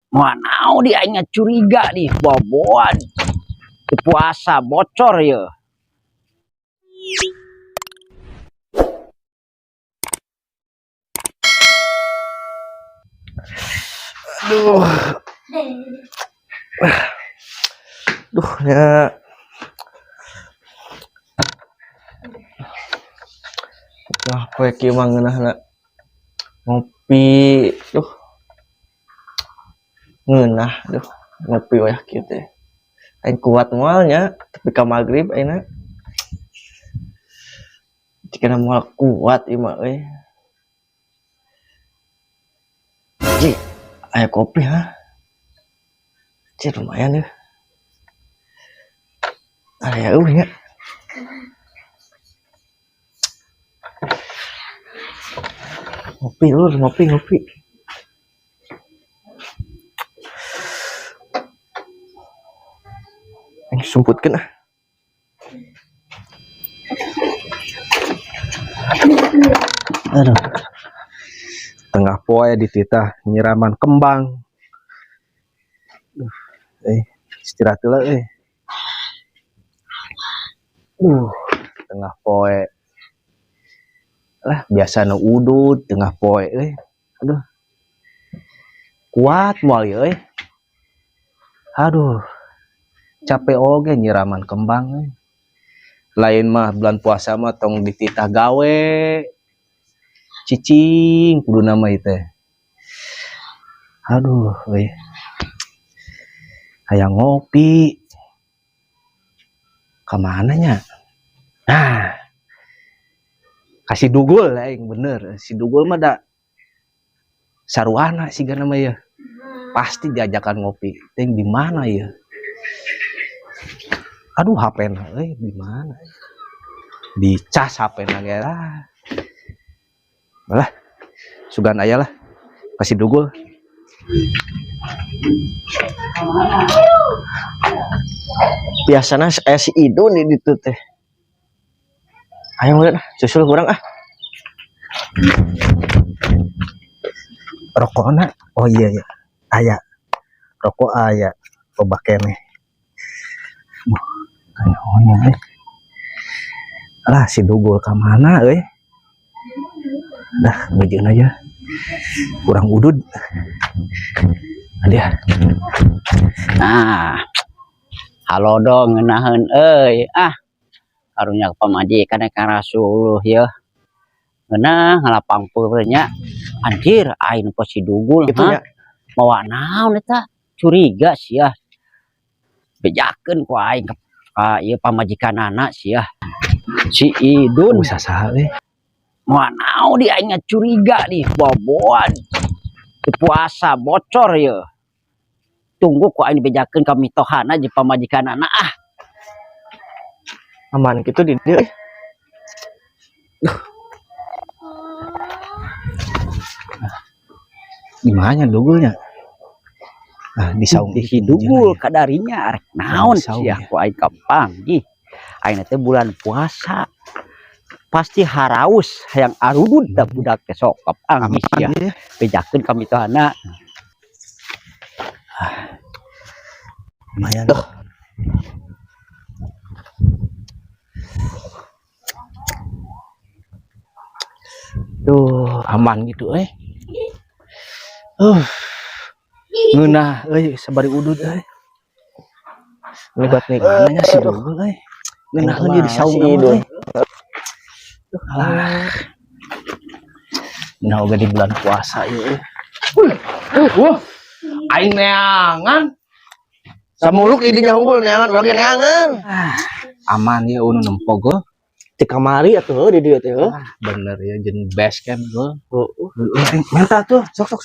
Mau dia ingat curiga nih boboan puasa bocor ya. Aduh. Duh ya. Nah, kue kieu mah ngeunahna ngopi. Duh. Ngeunah, duh. Ngopi weh kieu teh. Aing kuat moal nya, tapi ka magrib ayeuna. Jika moal kuat ieu mah euy. Ji, aya kopi ha. Cih lumayan ya. Aya nya. Ngopi lur, ngopi. Ini sumputkeun ah. Aduh. Tengah poe dititah nyiraman kembang. Istirahat heula euy. Tengah poe. Lah biasa nu udud tengah poe euy. Aduh. Kuat moal euy. Aduh. Capek oge nyiraman kembang euy. Lain mah bulan puasa mah tong dititah gawe. Cicing kudu nama ieu teh. Aduh euy. Hayang ngopi. Kemana nya? Nah. Kasih dugul aing bener. Si dugul mah da saruana sigana mah ya. Pasti diajakan ngopi. Ting di mana ya? Aduh HP-na euy di mana? Dicas HP-na ge lah. Lah. Sugan aya lah. Kasih dugul. Biasana aya si Idun di ditu teh. Ayo mulai susul kurang ah. Rokokna, oh iya ya, aya. Rokok aya, loba keneh. Kayak ono lah si dugul ka mana euy? Dah ngeujeun aja. Kurang udud. Adia. Nah, halo dong ngeunaheun euy. Karunya pamajikan ka Rasulullah ya. Ngeunah ngalapang peurnya. Anjir, aing poe si dugul Gitu nya. Mawa naon eta? Curiga sia. Bejakeun ku aing ka ieu pamajikanana sia. Si Idun Saha euy. mawa naon dia ingat curiga nih boboan puasa bocor ya. Tunggu ku aing bejakeun ka mitohana jeung pamajikanana Aman gitu di dieu. Gimana dugulnya? Di saung si dugul kadarinya arek naon sia ku aing kapanggih. Aing teh bulan puasa. Pasti haraus hayang arudud da budak teh sok kapanggih sia. Bejakeun ka mitohana. Lumayan. Duh, aman gitu ngeunah sabari udud Ngebat nih mananya si dugul ngeunaheun di saung euy. Alah. Nah, oge di bulan puasa ieu. Aing neangan. Samuluk idinya unggul neangan bagi neangan. Aman ya unu nempog di kamari atuh di dieu teh bener ya jeung base camp heuh. Mantap tuh. Sok.